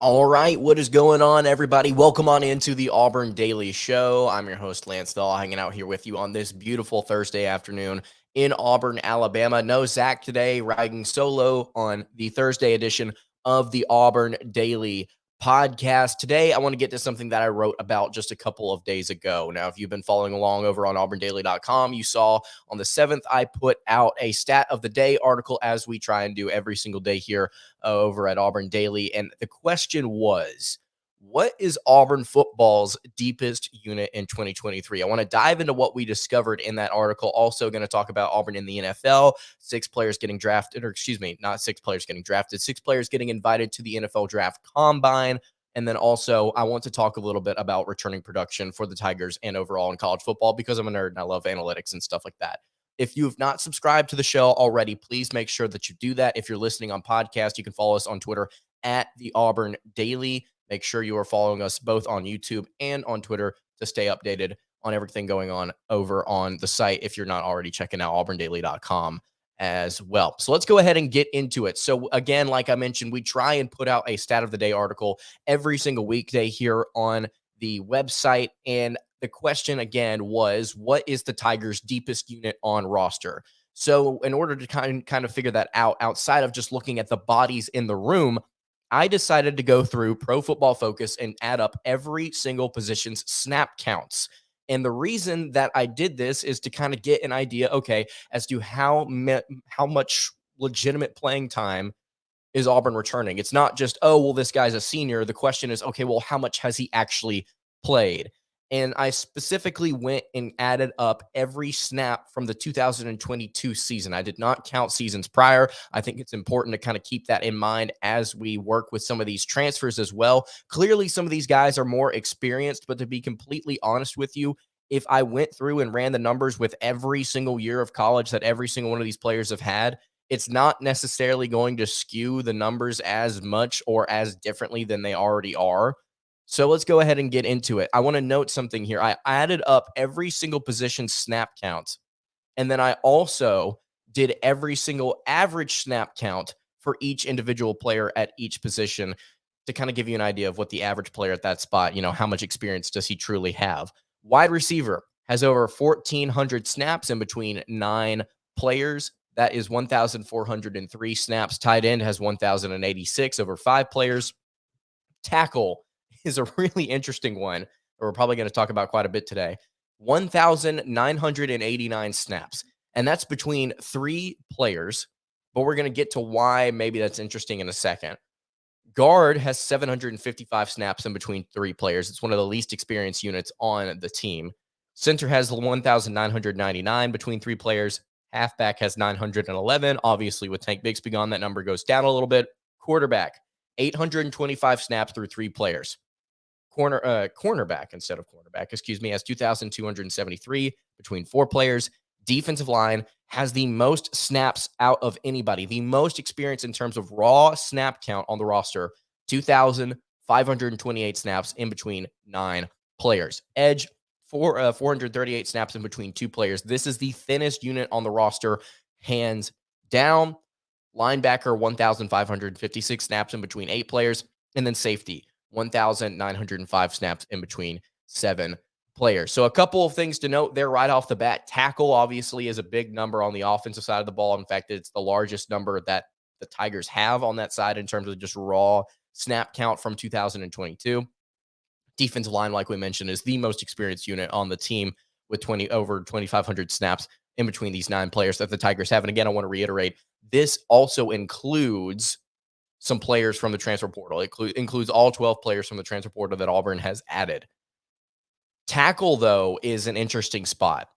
All right, what is going on, everybody? Welcome on into the Auburn Daily Show. I'm your host, Lance Dawe, hanging out here with you on this beautiful Thursday afternoon in Auburn, Alabama. No Zach today, riding solo on the Thursday edition of the Auburn Daily Podcast. Today, I want to get to something that I wrote about just a couple of days ago. Now, if you've been following along over on auburndaily.com, you saw on the 7th, I put out a stat of the day article, as we try and do every single day here over at Auburn Daily. And the question was, what is Auburn football's deepest unit in 2023? I want to dive into what we discovered in that article. Also, going to talk about Auburn in the NFL, six players getting drafted, or excuse me, not six players getting drafted, six players getting invited to the NFL draft combine. And then also, I want to talk a little bit about returning production for the Tigers and overall in college football because I'm a nerd and I love analytics and stuff like that. If you have not subscribed to the show already, please make sure that you do that. If you're listening on podcast, you can follow us on Twitter at the Auburn Daily. Make sure you are following us both on YouTube and on Twitter to stay updated on everything going on over on the site if you're not already checking out auburndaily.com as well. So let's go ahead and get into it. So again, like I mentioned, we try and put out a stat of the day article every single weekday here on the website. And the question again was, what is the Tigers' deepest unit on roster? So in order to kind of figure that out, outside of just looking at the bodies in the room, I decided to go through Pro Football Focus and add up every single position's snap counts. And the reason that I did this is to kind of get an idea, okay, as to how much legitimate playing time is Auburn returning. It's not just, oh, well, this guy's a senior. The question is, okay, well, how much has he actually played? And I specifically went and added up every snap from the 2022 season. I did not count seasons prior. I think it's important to kind of keep that in mind as we work with some of these transfers as well. Clearly, some of these guys are more experienced, but to be completely honest with you, if I went through and ran the numbers with every single year of college that every single one of these players have had, it's not necessarily going to skew the numbers as much or as differently than they already are. So let's go ahead and get into it. I want to note something here. I added up every single position snap count, and then I also did every single average snap count for each individual player at each position to kind of give you an idea of what the average player at that spot, how much experience does he truly have. Wide receiver has over 1,400 snaps in between 9 players. That is 1,403 snaps. Tight end has 1,086 over 5 players. Tackle is a really interesting one that we're probably going to talk about quite a bit today. 1,989 snaps. And that's between 3 players, but we're going to get to why maybe that's interesting in a second. Guard has 755 snaps in between 3 players. It's one of the least experienced units on the team. Center has 1,999 between 3 players. Halfback has 911. Obviously, with Tank Bixby gone, that number goes down a little bit. Quarterback, 825 snaps through 3 players. Cornerback instead of cornerback, excuse me, has 2,273 between 4 players. Defensive line has the most snaps out of anybody, the most experience in terms of raw snap count on the roster, 2,528 snaps in between 9 players. Edge, 438 snaps in between 2 players. This is the thinnest unit on the roster, hands down. Linebacker, 1,556 snaps in between 8 players. And then safety, 1,905 snaps in between 7 players. So a couple of things to note there right off the bat. Tackle obviously is a big number on the offensive side of the ball. In fact, it's the largest number that the Tigers have on that side in terms of just raw snap count from 2022. Defensive line, like we mentioned, is the most experienced unit on the team with over 2,500 snaps in between these 9 players that the Tigers have. And again, I want to reiterate, this also includes some players from the transfer portal. It includes all 12 players from the transfer portal that Auburn has added. Tackle, though, is an interesting spot.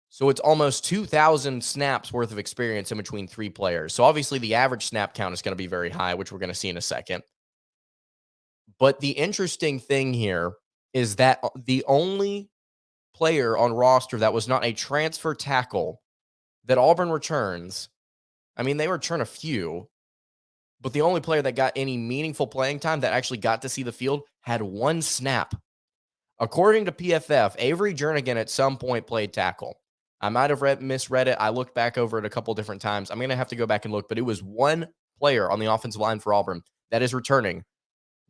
So it's almost 2,000 snaps worth of experience in between 3 players. So obviously the average snap count is going to be very high, which we're going to see in a second. But the interesting thing here is that the only player on roster that was not a transfer tackle that Auburn returns, I mean, they return a few, but the only player that got any meaningful playing time that actually got to see the field had 1 snap. According to PFF, Avery Jernigan at some point played tackle. I might have misread it. I looked back over it a couple different times. I'm going to have to go back and look, but it was 1 player on the offensive line for Auburn that is returning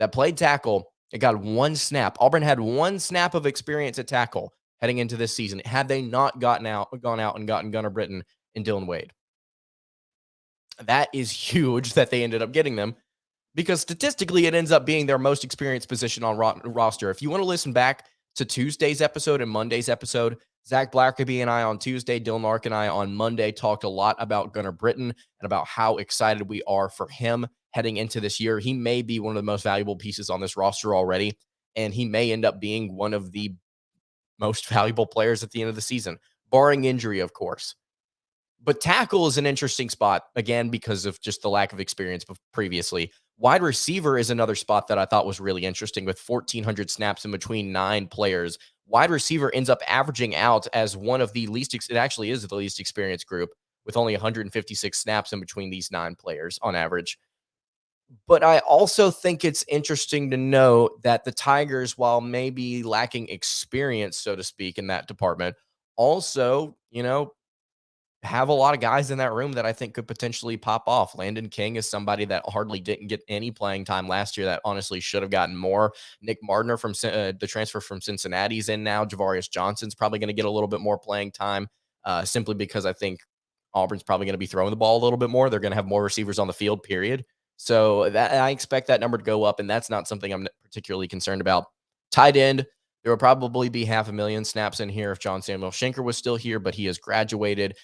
that played tackle. It got one snap. Auburn had one snap of experience at tackle heading into this season. Had they not gone out and gotten Gunnar Britton and Dylan Wade, that is huge that they ended up getting them, because statistically it ends up being their most experienced position on roster. If you want to listen back to Tuesday's episode and Monday's episode, Zach Blackerby and I on Tuesday, Dylan Lark and I on Monday talked a lot about Gunnar Britton and about how excited we are for him heading into this year. He may be one of the most valuable pieces on this roster already, and he may end up being one of the most valuable players at the end of the season, barring injury, of course. But tackle is an interesting spot, again, because of just the lack of experience previously. Wide receiver is another spot that I thought was really interesting, with 1,400 snaps in between 9 players. Wide receiver ends up averaging out as one of the least, it actually is the least experienced group, with only 156 snaps in between these 9 players on average. But I also think it's interesting to note that the Tigers, while maybe lacking experience, so to speak, in that department, also, have a lot of guys in that room that I think could potentially pop off. Landon King is somebody that hardly didn't get any playing time last year that honestly should have gotten more. Nick Mardner from the transfer from Cincinnati is in now. Javarius Johnson's probably going to get a little bit more playing time, simply because I think Auburn's probably going to be throwing the ball a little bit more. They're going to have more receivers on the field, period. So that I expect that number to go up, and that's not something I'm particularly concerned about. Tight end, there will probably be 500,000 snaps in here if John Samuel Schenker was still here, but he has graduated.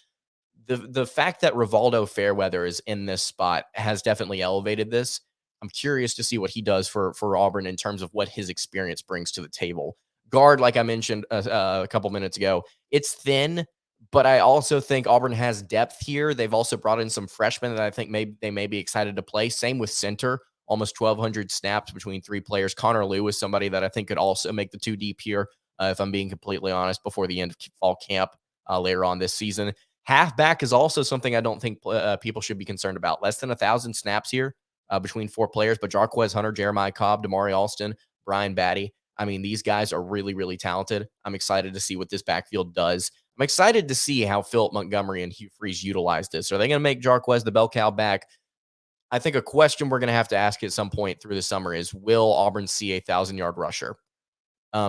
The fact that Rivaldo Fairweather is in this spot has definitely elevated this. I'm curious to see what he does for Auburn in terms of what his experience brings to the table. Guard, like I mentioned a couple minutes ago, it's thin, but I also think Auburn has depth here. They've also brought in some freshmen that I think they may be excited to play. Same with center, almost 1,200 snaps between 3 players. Connor Liu is somebody that I think could also make the 2 deep here, if I'm being completely honest, before the end of fall camp later on this season. Halfback is also something I don't think people should be concerned about. Less than 1,000 snaps here between 4 players, but Jarquez Hunter, Jeremiah Cobb, Damari Alston, Brian Batty. I mean, these guys are really, really talented. I'm excited to see what this backfield does. I'm excited to see how Philip Montgomery and Hugh Freeze utilize this. Are they going to make Jarquez the bell cow back? I think a question we're going to have to ask at some point through the summer is, will Auburn see a 1,000-yard rusher?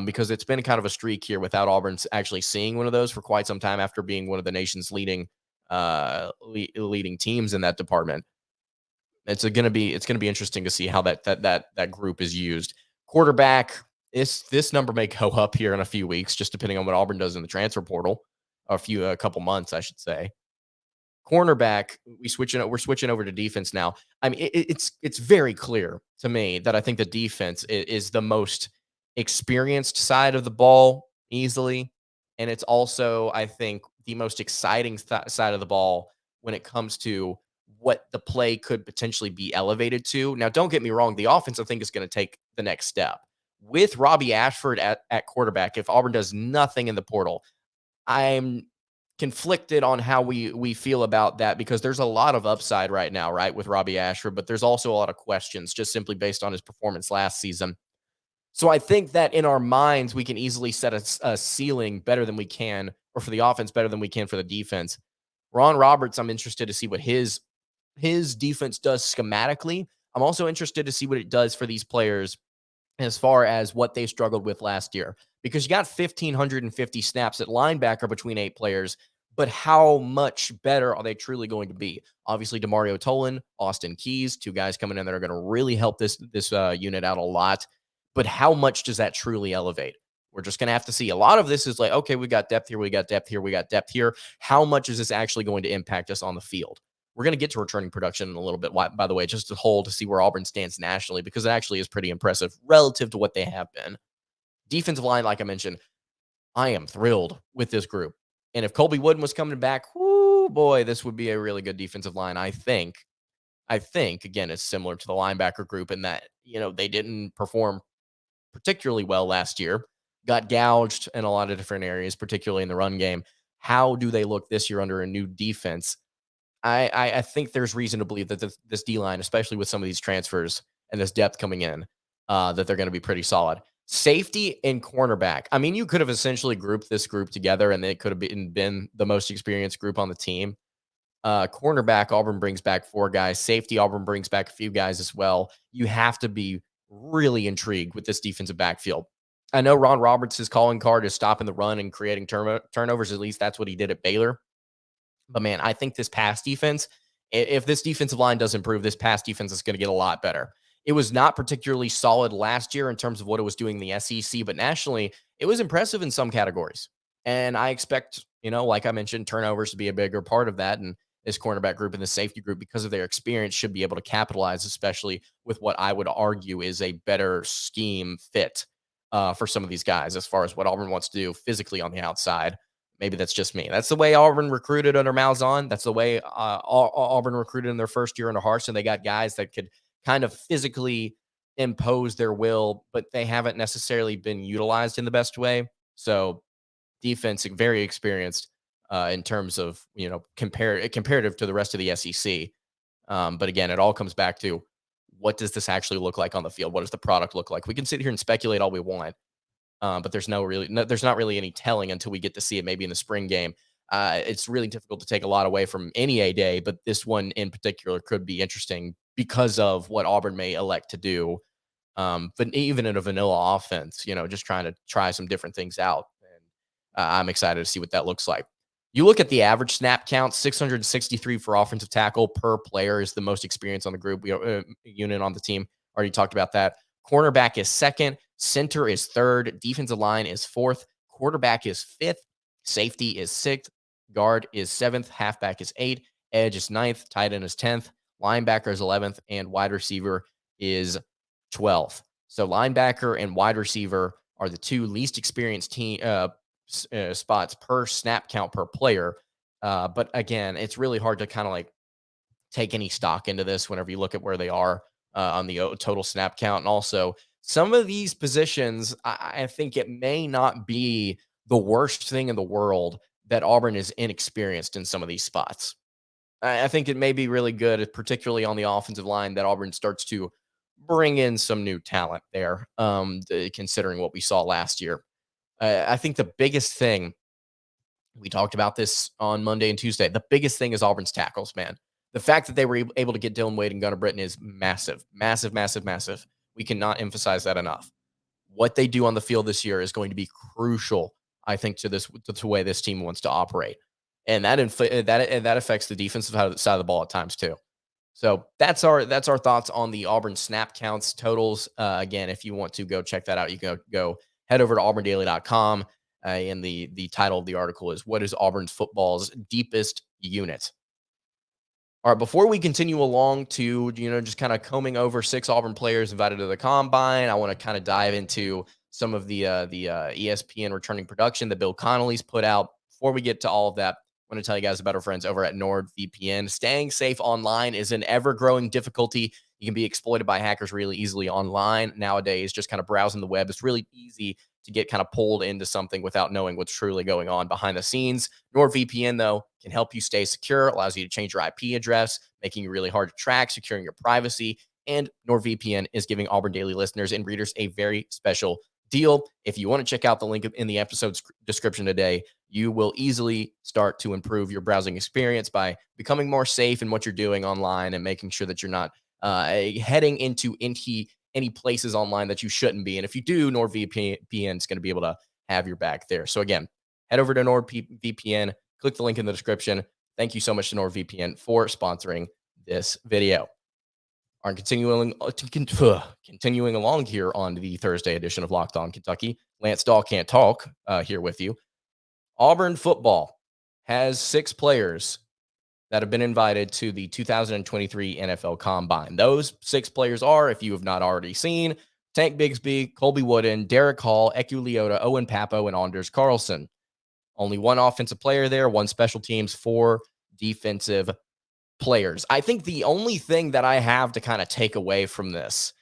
Because it's been kind of a streak here without Auburn actually seeing one of those for quite some time after being one of the nation's leading teams in that department. It's going to be interesting to see how that group is used. Quarterback, this number may go up here in a few weeks, just depending on what Auburn does in the transfer portal, a couple months, I should say. Cornerback, we're switching over to defense now. I mean, it's very clear to me that I think the defense is the most experienced side of the ball easily, and it's also, I think, the most exciting side of the ball when it comes to what the play could potentially be elevated to. Now, don't get me wrong, the offense I think is going to take the next step with Robbie Ashford at quarterback. If Auburn does nothing in the portal, I'm conflicted on how we feel about that, because there's a lot of upside right now, right, with Robbie Ashford, but there's also a lot of questions just simply based on his performance last season. So I think that in our minds, we can easily set a ceiling better than we can, or for the offense better than we can for the defense. Ron Roberts, I'm interested to see what his defense does schematically. I'm also interested to see what it does for these players as far as what they struggled with last year, because you got 1,550 snaps at linebacker between 8 players, but how much better are they truly going to be? Obviously, Demario Tolan, Austin Keys, 2 guys coming in that are going to really help this unit out a lot. But how much does that truly elevate? We're just going to have to see. A lot of this is like, okay, we got depth here, we got depth here, we got depth here. How much is this actually going to impact us on the field? We're going to get to returning production in a little bit, by the way, just to see where Auburn stands nationally, because it actually is pretty impressive relative to what they have been. Defensive line, like I mentioned, I am thrilled with this group. And if Colby Wooden was coming back, whoo, boy, this would be a really good defensive line, I think. Again, it's similar to the linebacker group in that, they didn't perform particularly well last year, got gouged in a lot of different areas, particularly in the run game. How do they look this year under a new defense? I think there's reason to believe that this D-line, especially with some of these transfers and this depth coming in, that they're going to be pretty solid. Safety and cornerback. I mean, you could have essentially grouped this group together, and it could have been the most experienced group on the team. Cornerback, Auburn brings back 4 guys. Safety, Auburn brings back a few guys as well. You have to be really intrigued with this defensive backfield. I know Ron Roberts' calling card is stopping the run and creating turnovers. At least that's what he did at Baylor. But man, I think this pass defense, if this defensive line does improve, this pass defense is going to get a lot better. It was not particularly solid last year in terms of what it was doing in the SEC, but nationally, it was impressive in some categories. And I expect, like I mentioned, turnovers to be a bigger part of that. And this cornerback group and the safety group, because of their experience, should be able to capitalize, especially with what I would argue is a better scheme fit for some of these guys as far as what Auburn wants to do physically on the outside. Maybe that's just me. That's the way Auburn recruited under Malzahn. That's the way Auburn recruited in their first year under Harsin. They got guys that could kind of physically impose their will, but they haven't necessarily been utilized in the best way. So defense, very experienced in terms of comparative to the rest of the SEC. But again, it all comes back to what does this actually look like on the field? What does the product look like? We can sit here and speculate all we want, but there's there's not really any telling until we get to see it maybe in the spring game. It's really difficult to take a lot away from any A day, but this one in particular could be interesting because of what Auburn may elect to do. But even in a vanilla offense, just trying to try some different things out. And I'm excited to see what that looks like. You look at the average snap count, 663 for offensive tackle per player is the most experience on the group unit on the team. Already talked about that. Cornerback is second. Center is third. Defensive line is fourth. Quarterback is fifth. Safety is sixth. Guard is seventh. Halfback is eighth. Edge is ninth. Tight end is 10th. Linebacker is 11th. And wide receiver is 12th. So linebacker and wide receiver are the two least experienced team spots per snap count per player. But again, it's really hard to kind of like take any stock into this whenever you look at where they are on the total snap count. And also, some of these positions, I think it may not be the worst thing in the world that Auburn is inexperienced in some of these spots. I think it may be really good, particularly on the offensive line, that Auburn starts to bring in some new talent there, considering what we saw last year. I think the biggest thing, we talked about this on Monday and Tuesday, the biggest thing is Auburn's tackles, man. The fact that they were able to get Dylan Wade and Gunnar Britton is massive, massive, massive, massive. We cannot emphasize that enough. What they do on the field this year is going to be crucial, I think, to the way this team wants to operate, and that affects the defensive side of the ball at times too. So that's our thoughts on the Auburn snap counts totals. Again, if you want to go check that out, you can go head over to auburndaily.com. And the title of the article is "What is Auburn's football's deepest unit?" All right, before we continue along to, just kind of combing over 6 Auburn players invited to the combine, I want to kind of dive into some of the ESPN returning production that Bill Connolly's put out. Before we get to all of that, I want to tell you guys about our friends over at NordVPN. Staying safe online is an ever-growing difficulty. You can be exploited by hackers really easily online nowadays, just kind of browsing the web. It's really easy to get kind of pulled into something without knowing what's truly going on behind the scenes. NordVPN, though, can help you stay secure, allows you to change your IP address, making it really hard to track, securing your privacy. And NordVPN is giving Auburn Daily listeners and readers a very special deal. If you want to check out the link in the episode's description today, you will easily start to improve your browsing experience by becoming more safe in what you're doing online and making sure that you're not heading into any places online that you shouldn't be. And if you do, NordVPN is going to be able to have your back there. So again, head over to NordVPN, click the link in the description. Thank you so much to NordVPN for sponsoring this video. Are continuing along here on the Thursday edition of Locked On Kentucky. Lance Dawe can't talk here with you. Auburn football has 6 players that have been invited to the 2023 NFL Combine. Those 6 players are, if you have not already seen, Tank Bigsby, Colby Wooden, Derek Hall, Eku Leota, Owen Papo, and Anders Carlson. Only 1 offensive player there, 1 special teams, 4 defensive players. I think the only thing that I have to kind of take away from this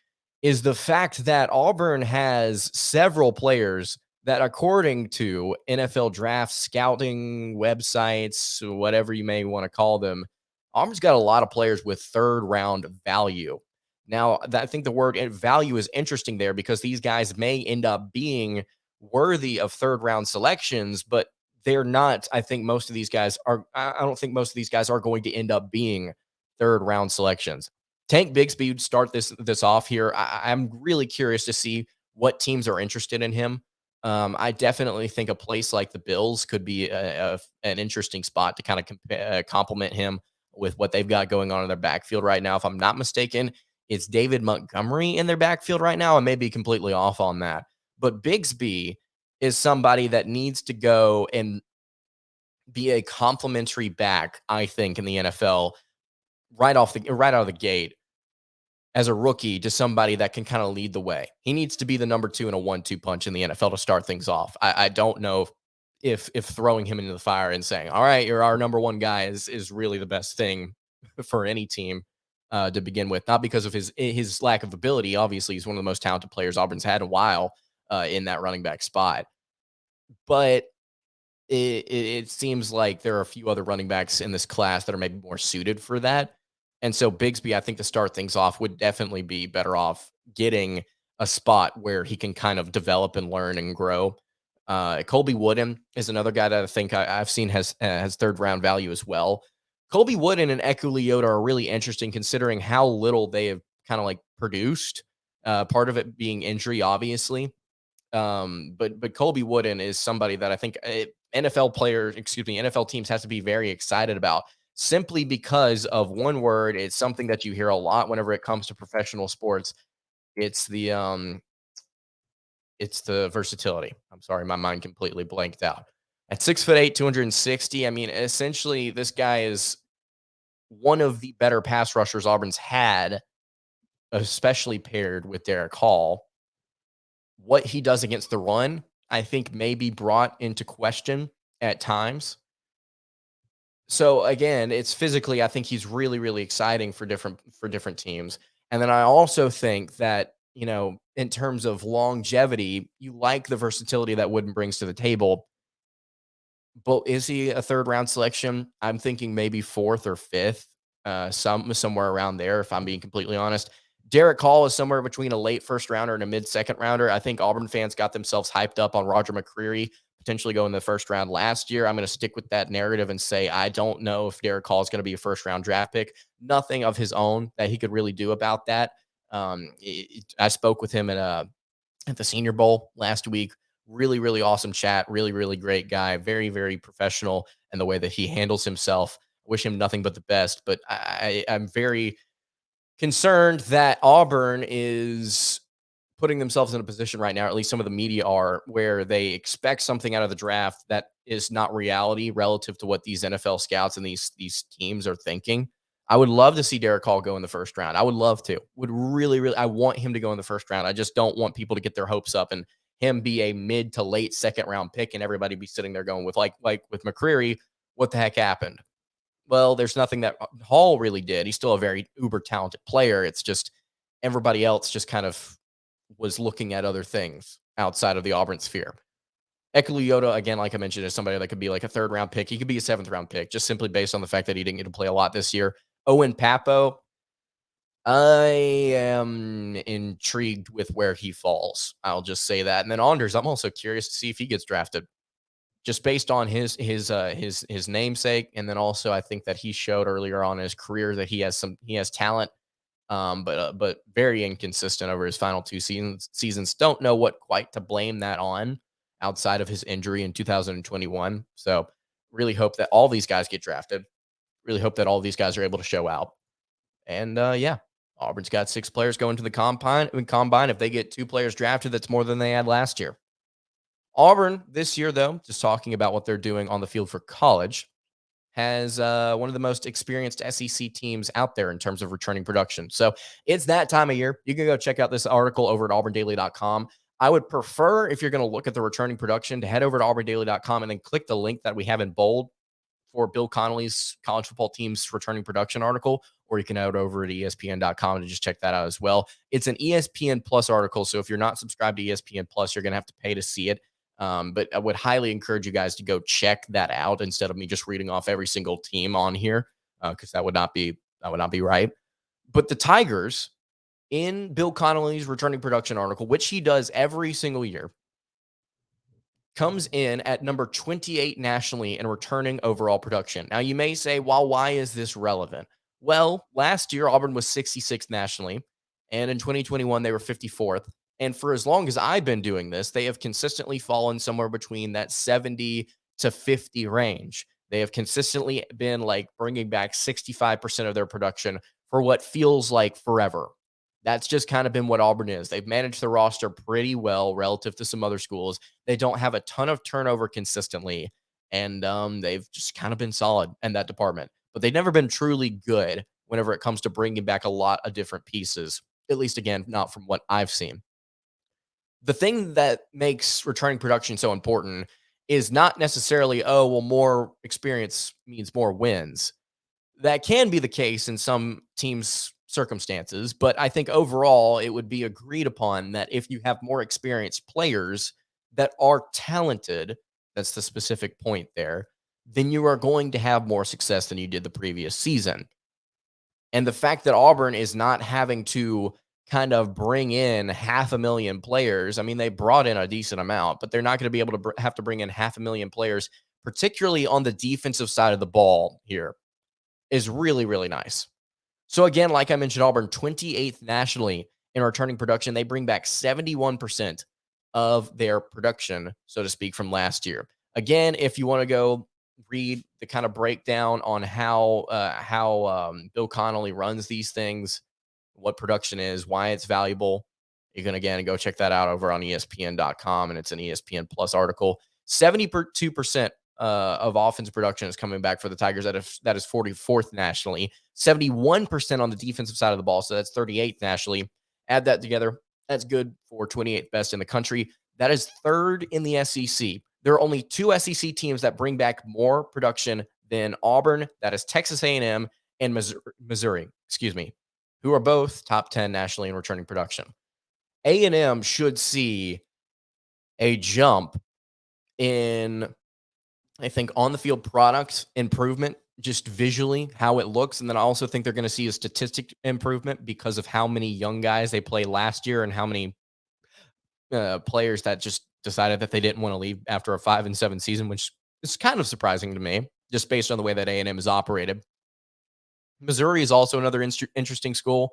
is the fact that Auburn has several players that, according to NFL draft scouting websites, whatever you may want to call them, Auburn's got a lot of players with 3rd round value. Now, I think the word value is interesting there because these guys may end up being worthy of 3rd round selections, but they're not. I don't think most of these guys are going to end up being 3rd round selections. Tank Bigsby would start this off here. I'm really curious to see what teams are interested in him. I definitely think a place like the Bills could be an interesting spot to kind of complement him with what they've got going on in their backfield right now. If I'm not mistaken, it's David Montgomery in their backfield right now. I may be completely off on that, but Bigsby is somebody that needs to go and be a complimentary back, I think, in the NFL right out of the gate as a rookie to somebody that can kind of lead the way. He needs to be the number two in a 1-2 punch in the NFL to start things off. I don't know if throwing him into the fire and saying, "All right, you're our number one guy," is really the best thing for any team to begin with. Not because of his lack of ability. Obviously, he's one of the most talented players Auburn's had in a while in that running back spot, but it seems like there are a few other running backs in this class that are maybe more suited for that. And so Bigsby, I think to start things off would definitely be better off getting a spot where he can kind of develop and learn and grow. Colby Wooden is another guy that I think I've seen has third round value as well. Colby Wooden and Eku Leota are really interesting considering how little they have kind of like produced. Part of it being injury, obviously, but Colby Wooden is somebody that I think NFL teams has to be very excited about simply because of one word. It's something that you hear a lot whenever it comes to professional sports. It's the versatility. I'm sorry, my mind completely blanked out. At 6'8", 260. I mean, essentially, this guy is one of the better pass rushers Auburn's had, especially paired with Derek Hall. What he does against the run, I think may be brought into question at times. So again, it's physically, I think he's really, really exciting for different teams. And then I also think that, in terms of longevity, you like the versatility that Wooden brings to the table. But is he a third round selection? I'm thinking maybe fourth or fifth, somewhere around there, if I'm being completely honest. Derek Hall is somewhere between a late first rounder and a mid second rounder. I think Auburn fans got themselves hyped up on Roger McCreary potentially going in the first round last year. I'm going to stick with that narrative and say I don't know if Derek Hall is going to be a first round draft pick. Nothing of his own that he could really do about that. I spoke with him at the Senior Bowl last week. Really, really awesome chat. Really, really great guy. Very, very professional in the way that he handles himself. I wish him nothing but the best. But I'm very concerned that Auburn is putting themselves in a position right now, or at least some of the media are, where they expect something out of the draft that is not reality relative to what these NFL scouts and these teams are thinking. I would love to see Derek Hall go in the first round. I would love to. Would really, really. I want him to go in the first round. I just don't want people to get their hopes up and him be a mid to late second round pick and everybody be sitting there going with like with McCreary, what the heck happened? Well, there's nothing that Hall really did. He's still a very uber talented player. It's just everybody else just kind of was looking at other things outside of the Auburn sphere. Ekuliyota, again, like I mentioned, is somebody that could be like a third round pick. He could be a seventh round pick, just simply based on the fact that he didn't get to play a lot this year. Owen Papo, I am intrigued with where he falls. I'll just say that. And then Anders, I'm also curious to see if he gets drafted, just based on his namesake, and then also I think that he showed earlier on in his career that he has talent, but very inconsistent over his final two seasons. Don't know what quite to blame that on outside of his injury in 2021. So really hope that all these guys get drafted. Really hope that all these guys are able to show out. And yeah, Auburn's got 6 players going to the combine. If they get 2 players drafted, that's more than they had last year. Auburn this year, though, just talking about what they're doing on the field for college, has one of the most experienced SEC teams out there in terms of returning production. So it's that time of year. You can go check out this article over at auburndaily.com. I would prefer, if you're going to look at the returning production, to head over to auburndaily.com and then click the link that we have in bold for Bill Connolly's college football team's returning production article, or you can head over to ESPN.com and just check that out as well. It's an ESPN Plus article, so if you're not subscribed to ESPN Plus, you're going to have to pay to see it. But I would highly encourage you guys to go check that out instead of me just reading off every single team on here, because that would not be right. But the Tigers, in Bill Connolly's returning production article, which he does every single year, comes in at number 28 nationally in returning overall production. Now, you may say, well, why is this relevant? Well, last year Auburn was 66th nationally, and in 2021 they were 54th. And for as long as I've been doing this, they have consistently fallen somewhere between that 70 to 50 range. They have consistently been like bringing back 65% of their production for what feels like forever. That's just kind of been what Auburn is. They've managed the roster pretty well relative to some other schools. They don't have a ton of turnover consistently, and they've just kind of been solid in that department. But they've never been truly good whenever it comes to bringing back a lot of different pieces. At least, again, not from what I've seen. The thing that makes returning production so important is not necessarily, oh, well, more experience means more wins. That can be the case in some teams' circumstances, but I think overall it would be agreed upon that if you have more experienced players that are talented, that's the specific point there, then you are going to have more success than you did the previous season. And the fact that Auburn is not having to kind of bring in 500,000 players, I mean, they brought in a decent amount, but they're not going to be able to have to bring in 500,000 players, particularly on the defensive side of the ball here, is really, really nice. So again, like I mentioned, Auburn 28th nationally in returning production. They bring back 71% of their production, so to speak, from last year. Again, if you want to go read the kind of breakdown on how Bill Connolly runs these things, what production is, why it's valuable, you can again go check that out over on ESPN.com, and it's an ESPN Plus article. 72% of offense production is coming back for the Tigers. That is 44th nationally. 71% on the defensive side of the ball, so that's 38th nationally. Add that together, that's good for 28th best in the country. That is third in the SEC. There are only two SEC teams that bring back more production than Auburn. That is Texas A&M and Missouri, excuse me, who are both top 10 nationally in returning production. A&M should see a jump in, I think, on the field product improvement, just visually how it looks. And then I also think they're going to see a statistic improvement because of how many young guys they played last year and how many players that just decided that they didn't want to leave after a 5-7 season, which is kind of surprising to me, just based on the way that A&M is operated. Missouri is also another interesting school.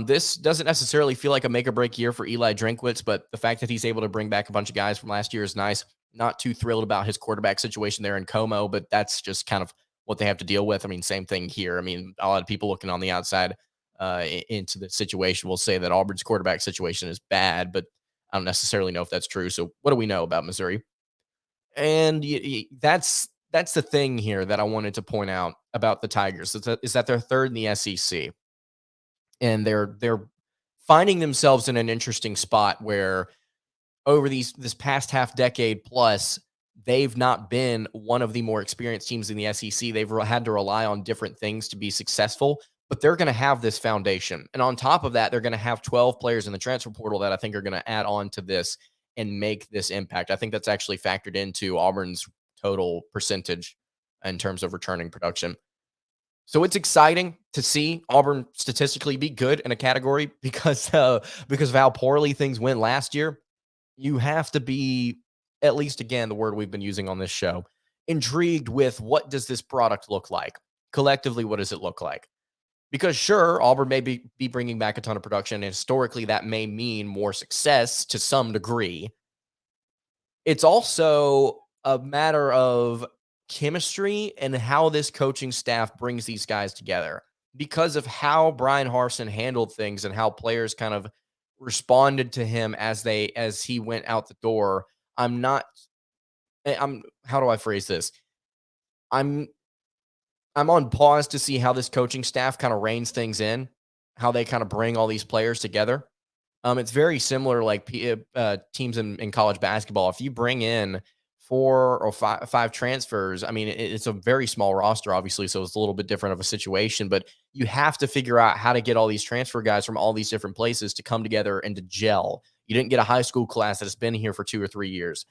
This doesn't necessarily feel like a make or break year for Eli Drinkwitz, but the fact that he's able to bring back a bunch of guys from last year is nice. Not too thrilled about his quarterback situation there in Como, but that's just kind of what they have to deal with. I mean, same thing here. I mean, a lot of people looking on the outside into the situation will say that Auburn's quarterback situation is bad, but I don't necessarily know if that's true. So, what do we know about Missouri? And that's the thing here that I wanted to point out about the Tigers is that they're third in the SEC, and they're finding themselves in an interesting spot where over this past half decade plus, they've not been one of the more experienced teams in the SEC. They've had to rely on different things to be successful, but they're going to have this foundation. And on top of that, they're going to have 12 players in the transfer portal that I think are going to add on to this and make this impact. I think that's actually factored into Auburn's total percentage in terms of returning production. So it's exciting to see Auburn statistically be good in a category because of how poorly things went last year. You have to be, at least again, the word we've been using on this show, intrigued with what does this product look like? Collectively, what does it look like? Because sure, Auburn may be bringing back a ton of production, and historically that may mean more success to some degree. It's also a matter of chemistry and how this coaching staff brings these guys together. Because of how Brian Harsin handled things and how players kind of responded to him as he went out the door, I'm not I'm how do I phrase this? I'm I'm on pause to see how this coaching staff kind of reins things in, how they kind of bring all these players together. It's very similar, like teams in college basketball. If you bring in four or five transfers, I mean, it's a very small roster, obviously, so it's a little bit different of a situation. But you have to figure out how to get all these transfer guys from all these different places to come together and to gel. You didn't get a high school class that has been here for 2 or 3 years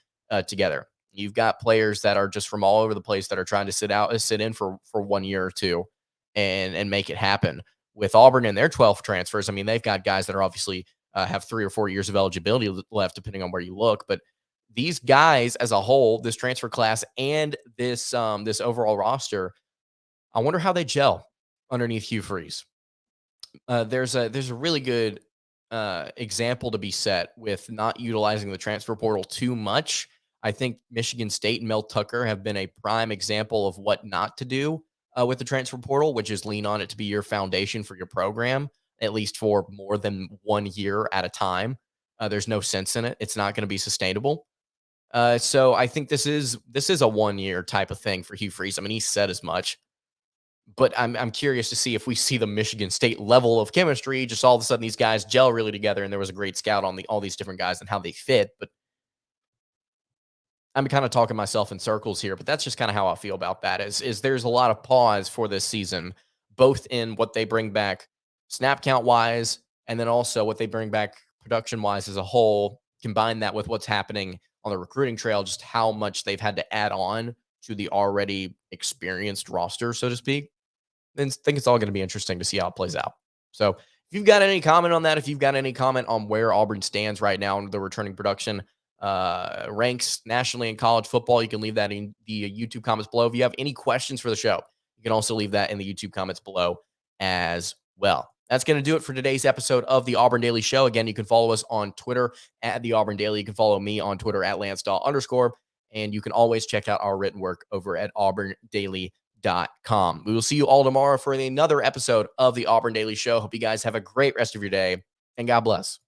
together. You've got players that are just from all over the place that are trying to sit in for 1 year or two, and make it happen. With Auburn and their 12 transfers, I mean, they've got guys that are obviously have 3 or 4 years of eligibility left, depending on where you look. But these guys, as a whole, this transfer class and this overall roster, I wonder how they gel. underneath Hugh Freeze. There's a really good example to be set with not utilizing the transfer portal too much. I think Michigan State and Mel Tucker have been a prime example of what not to do with the transfer portal, which is lean on it to be your foundation for your program, at least for more than 1 year at a time. There's no sense in it. It's not going to be sustainable. So I think this is a 1 year type of thing for Hugh Freeze. I mean, he said as much, but I'm curious to see if we see the Michigan State level of chemistry. Just all of a sudden, these guys gel really together, and there was a great scout on all these different guys and how they fit. But I'm kind of talking myself in circles here, but that's just kind of how I feel about that. Is there's a lot of pause for this season, both in what they bring back snap count wise, and then also what they bring back production wise as a whole. Combine that with what's happening on the recruiting trail, just how much they've had to add on to the already experienced roster, so to speak. And think it's all going to be interesting to see how it plays out. So if you've got any comment on that, if you've got any comment on where Auburn stands right now in the returning production ranks nationally in college football, you can leave that in the YouTube comments below. If you have any questions for the show, you can also leave that in the YouTube comments below as well. That's going to do it for today's episode of the Auburn Daily Show. Again, you can follow us on Twitter at the Auburn Daily. You can follow me on Twitter at @LanceDawe_. And you can always check out our written work over at auburndaily.com. We will see you all tomorrow for another episode of the Auburn Daily Show. Hope you guys have a great rest of your day, and God bless.